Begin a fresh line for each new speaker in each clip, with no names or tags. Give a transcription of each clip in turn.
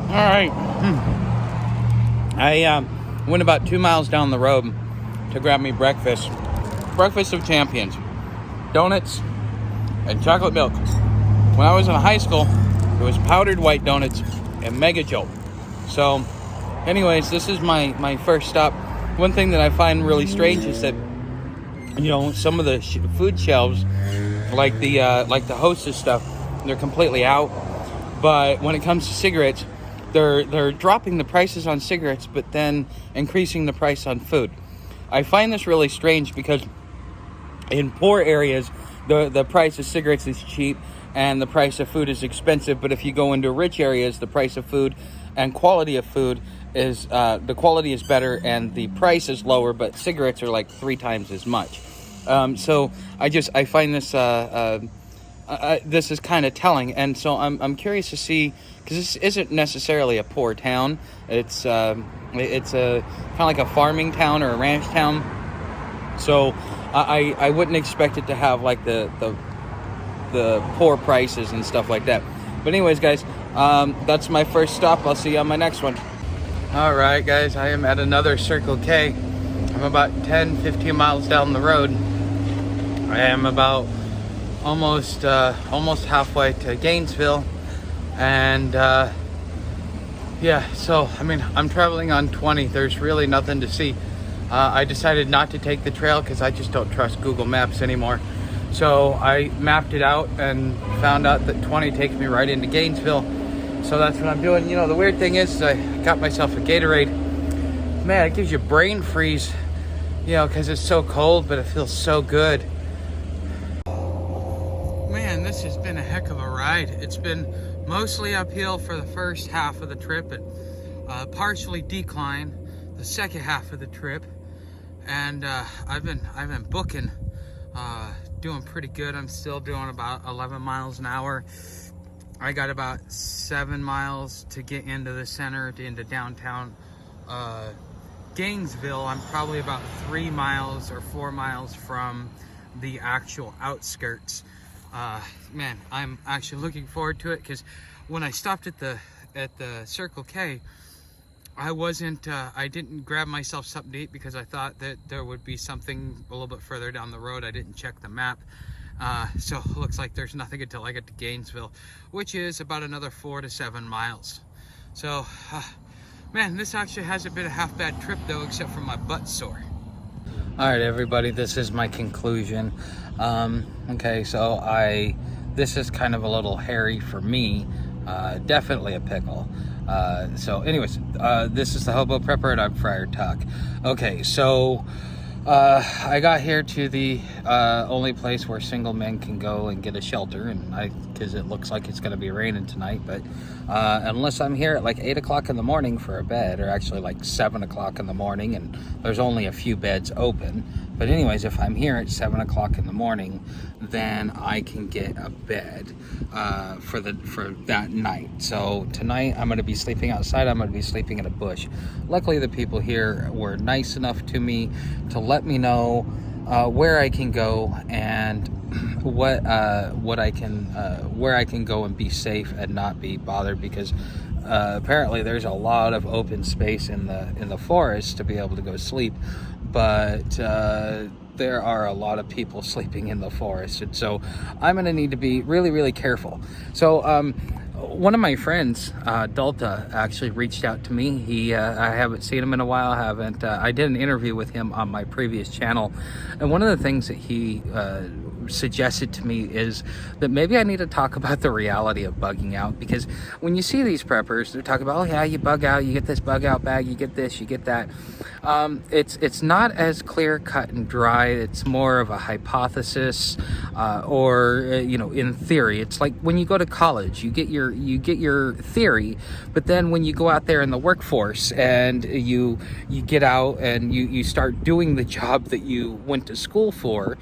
All right. I went about 2 miles down the road to grab me breakfast. Breakfast of champions. Donuts and chocolate milk. When I was in high school, it was powdered white donuts and Mega Jolt. So, anyways, this is my first stop. One thing that I find really strange is that, some of the food shelves, like the Hostess stuff, they're completely out. But when it comes to cigarettes, they're dropping the prices on cigarettes, but then increasing the price on food. I find this really strange because in poor areas, the price of cigarettes is cheap and the price of food is expensive. But if you go into rich areas, the price of food and quality of food is the quality is better and the price is lower, but cigarettes are like 3 times as much. So I find this this is kind of telling, and so I'm curious to see, because this isn't necessarily a poor town. It's a kind of like a farming town or a ranch town. So I wouldn't expect it to have like the poor prices and stuff like that. But anyways, guys, that's my first stop. I'll see you on my next one. All right, guys, I am at another Circle K. I'm about 10-15 miles down the road. I am about almost halfway to Gainesville, and so I'm traveling on 20. There's really nothing to see. I decided not to take the trail because I just don't trust Google Maps anymore. So I mapped it out and found out that 20 takes me right into Gainesville. So that's what I'm doing. The weird thing is I got myself a Gatorade. Man, it gives you brain freeze, because it's so cold, but it feels so good. Man, this has been a heck of a ride. It's been mostly uphill for the first half of the trip, and partially decline the second half of the trip. And I've been booking, doing pretty good. I'm still doing about 11 miles an hour. I got about 7 miles to get into the center, into downtown Gainesville. I'm probably about 3 miles or 4 miles from the actual outskirts. Man, I'm actually looking forward to it, because when I stopped at the Circle K, I didn't grab myself something to eat because I thought that there would be something a little bit further down the road. I didn't check the map. So it looks like there's nothing until I get to Gainesville, which is about another 4 to 7 miles. So, man, this actually hasn't been a half bad trip though, except for my butt sore. All right, everybody, this is my conclusion. Okay, so this is kind of a little hairy for me. Definitely a pickle. So anyways, this is the Hobo Prepper, and I'm Friar Tuck. Okay, so I got here to the only place where single men can go and get a shelter, and because it looks like it's going to be raining tonight, but unless I'm here at like 8 o'clock in the morning for a bed, or actually like 7 o'clock in the morning, and there's only a few beds open. But anyways, if I'm here at 7 o'clock in the morning, then I can get a bed for that night. So tonight I'm going to be sleeping outside. I'm going to be sleeping in a bush. Luckily, the people here were nice enough to me to let me know where I can go and where I can go and be safe and not be bothered, because apparently there's a lot of open space in the forest to be able to go sleep, but there are a lot of people sleeping in the forest, and so I'm going to need to be really, really careful. So one of my friends, Dalta, actually reached out to me. I haven't seen him in a while. I did an interview with him on my previous channel, and one of the things that he suggested to me is that maybe I need to talk about the reality of bugging out, because when you see these preppers, they're talking about, oh yeah, you bug out, you get this bug out bag, you get this, you get that. It's not as clear cut and dry. It's more of a hypothesis, or in theory. It's like when you go to college, you get your theory, but then when you go out there in the workforce and you get out and you start doing the job that you went to school for,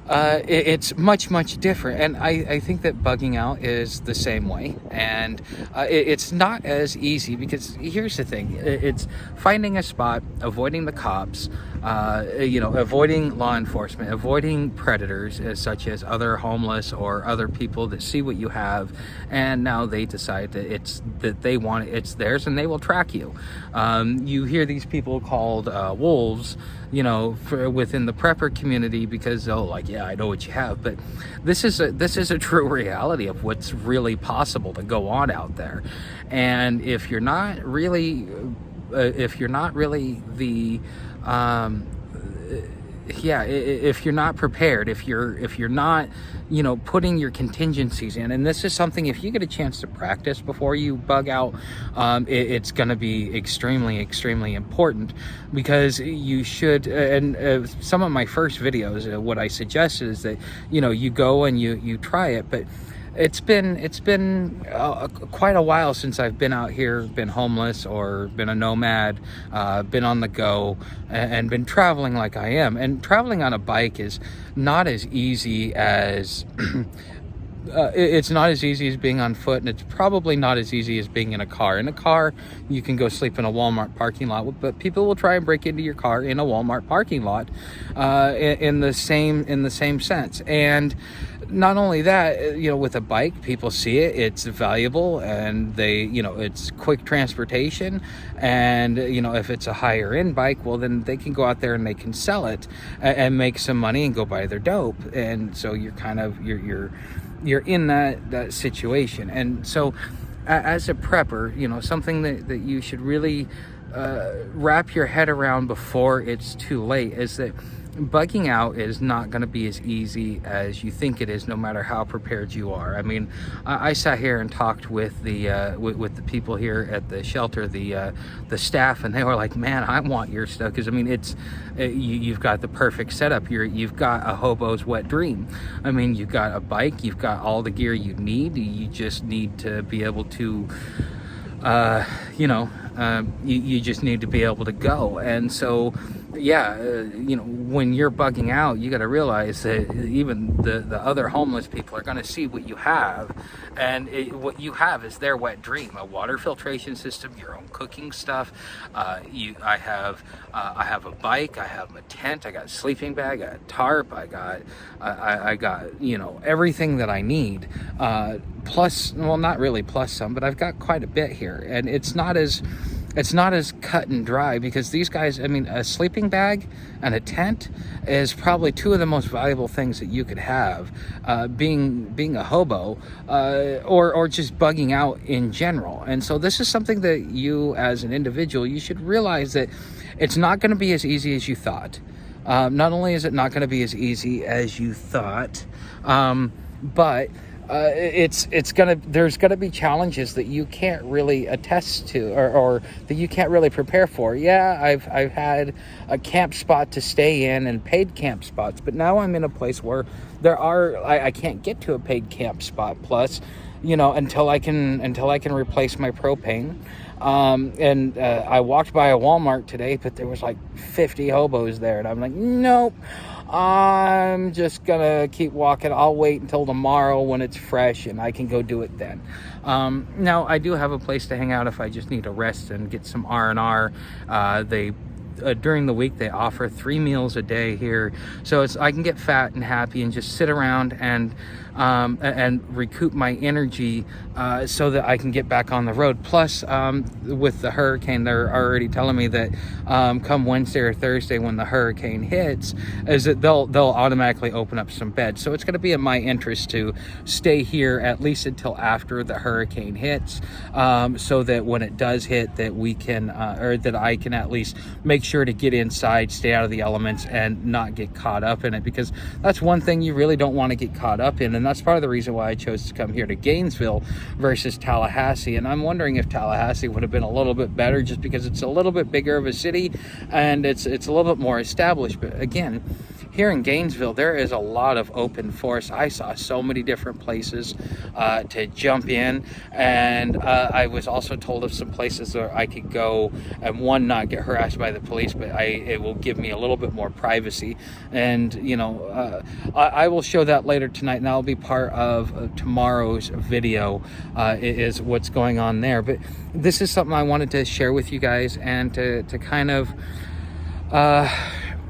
it's much different, and I think that bugging out is the same way, and it's not as easy, because here's the thing: it's finding a spot, avoiding the cops, avoiding law enforcement, avoiding predators, such as other homeless or other people that see what you have, and now they decide that they want it's theirs, and they will track you. You hear these people called wolves, within the prepper community, because they'll like, yeah, I know what you have, but this is a true reality of what's really possible to go on out there. And if you're not really the if you're not prepared, if you're not putting your contingencies in, and this is something, if you get a chance to practice before you bug out, it's going to be extremely important, because you should, and some of my first videos, what I suggested is that you go and you try it. But it's been quite a while since I've been out here, been homeless, or been a nomad, been on the go, and been traveling like I am. And traveling on a bike is not as easy as it's not as easy as being on foot, and it's probably not as easy as being in a car. In a car, you can go sleep in a Walmart parking lot, but people will try and break into your car in a Walmart parking lot, in the same sense. And not only that, with a bike, people see it's valuable, and it's quick transportation. And if it's a higher end bike, well, then they can go out there and they can sell it and make some money and go buy their dope. And so you're in that situation. And so as a prepper, something that you should really wrap your head around before it's too late is that bugging out is not going to be as easy as you think it is, no matter how prepared you are. I mean, I sat here and talked with the with the people here at the shelter, the staff, and they were like, "Man, I want your stuff," because I mean, you've got the perfect setup. You've got a hobo's wet dream. I mean, you've got a bike, you've got all the gear you need. You just need to be able to you just need to be able to go. And so when you're bugging out, you got to realize that even the other homeless people are going to see what you have, and what you have is their wet dream: a water filtration system, your own cooking stuff. I have a bike, I have a tent, I got a sleeping bag, I got a tarp, I got everything that I need, plus, well, not really plus some, but I've got quite a bit here. And it's not as cut and dry, because these guys, I mean, a sleeping bag and a tent is probably two of the most valuable things that you could have, being a hobo, or just bugging out in general. And so this is something that you, as an individual, you should realize that it's not going to be as easy as you thought. Not only is it not going to be as easy as you thought, but there's gonna be challenges that you can't really attest to, or that you can't really prepare for. Yeah, I've had a camp spot to stay in and paid camp spots, but now I'm in a place where I can't get to a paid camp spot. Plus, until I can replace my propane. I walked by a Walmart today, but there was like 50 hobos there, and I'm like, nope. I'm just gonna keep walking. I'll wait until tomorrow when it's fresh and I can go do it then. Now I do have a place to hang out if I just need to rest and get some R&R. During the week they offer 3 meals a day here, so I can get fat and happy and just sit around and recoup my energy, so that I can get back on the road. Plus, with the hurricane, they're already telling me that come Wednesday or Thursday, when the hurricane hits, is that they'll automatically open up some beds. So it's going to be in my interest to stay here at least until after the hurricane hits, so that when it does hit, that we can, or that I can at least make sure to get inside, stay out of the elements, and not get caught up in it, because that's one thing you really don't want to get caught up in. And that's part of the reason why I chose to come here to Gainesville versus Tallahassee. And I'm wondering if Tallahassee would have been a little bit better, just because it's a little bit bigger of a city and it's a little bit more established. But again, here in Gainesville, there is a lot of open forest. I saw so many different places to jump in, and I was also told of some places where I could go and, one, not get harassed by the police, but it will give me a little bit more privacy. And you know, I will show that later tonight, and that'll be part of tomorrow's video, is what's going on there. But this is something I wanted to share with you guys, and to kind of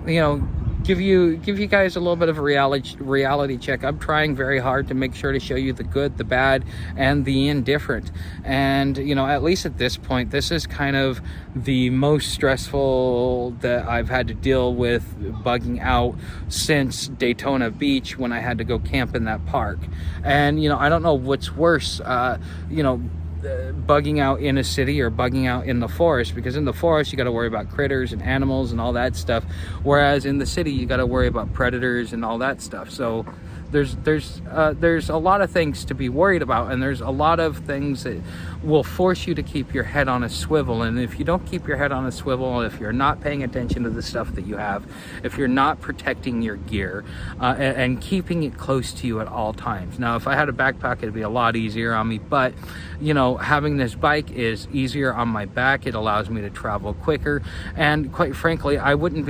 you know, give you guys a little bit of a reality check. I'm trying very hard to make sure to show you the good, the bad, and the indifferent. And you know, at least at this point, this is kind of the most stressful that I've had to deal with bugging out since Daytona Beach, when I had to go camp in that park. And you know, I don't know what's worse, you know, bugging out in a city or bugging out in the forest, because in the forest you got to worry about critters and animals and all that stuff, whereas in the city you got to worry about predators and all that stuff. So there's a lot of things to be worried about, and there's a lot of things that will force you to keep your head on a swivel. And if you don't keep your head on a swivel, if you're not paying attention to the stuff that you have, if you're not protecting your gear and keeping it close to you at all times. Now, if I had a backpack, it'd be a lot easier on me, but you know, having this bike is easier on my back. It allows me to travel quicker, and quite frankly, I wouldn't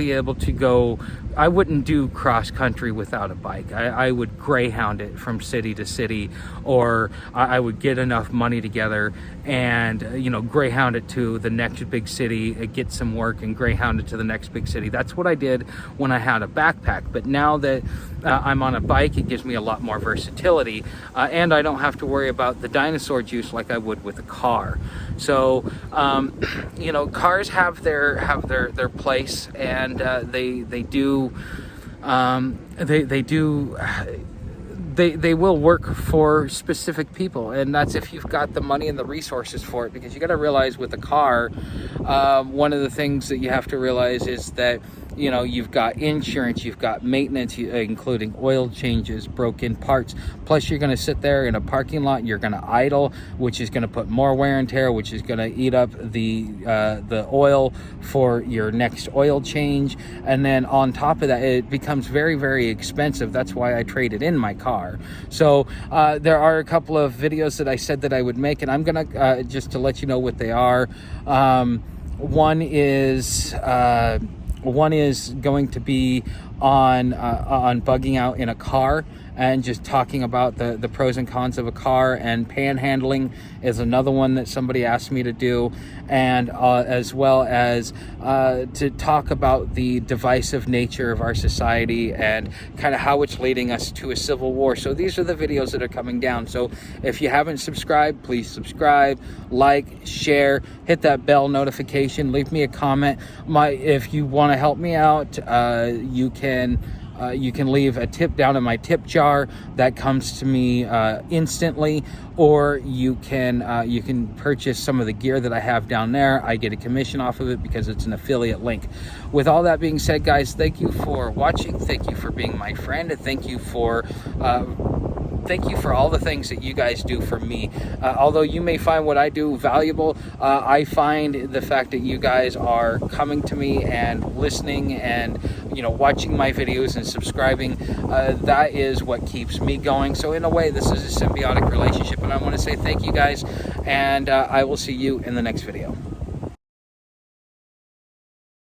do cross country without a bike. I would Greyhound it from city to city, or I would get enough money together and you know, Greyhound it to the next big city, get some work, and Greyhound it to the next big city. That's what I did when I had a backpack. But now that I'm on a bike, it gives me a lot more versatility, and I don't have to worry about the dinosaur juice like I would with a car. So you know, cars have their place, and they will work for specific people, and that's if you've got the money and the resources for it. Because you got to realize, with a car, one of the things that you have to realize is that, you know, you've got insurance, you've got maintenance, including oil changes, broken parts. Plus, you're going to sit there in a parking lot, you're going to idle, which is going to put more wear and tear, which is going to eat up the oil for your next oil change. And then on top of that, it becomes very, very expensive. That's why I traded in my car. So there are a couple of videos that I said that I would make, and I'm going to just to let you know what they are. One is going to be on bugging out in a car, and just talking about the pros and cons of a car. And panhandling is another one that somebody asked me to do, and as well as to talk about the divisive nature of our society and kind of how it's leading us to a civil war. So these are the videos that are coming down. So if you haven't subscribed, please subscribe, like, share, hit that bell notification, leave me a comment. If you want to help me out, you can leave a tip down in my tip jar that comes to me instantly, or you can purchase some of the gear that I have down there. I get a commission off of it because it's an affiliate link. With all that being said, guys, thank you for watching. Thank you for being my friend, and thank you for all the things that you guys do for me. Although you may find what I do valuable, I find the fact that you guys are coming to me and listening and, you know, watching my videos and subscribing, that is what keeps me going. So in a way, this is a symbiotic relationship, and I want to say thank you guys, and I will see you in the next video.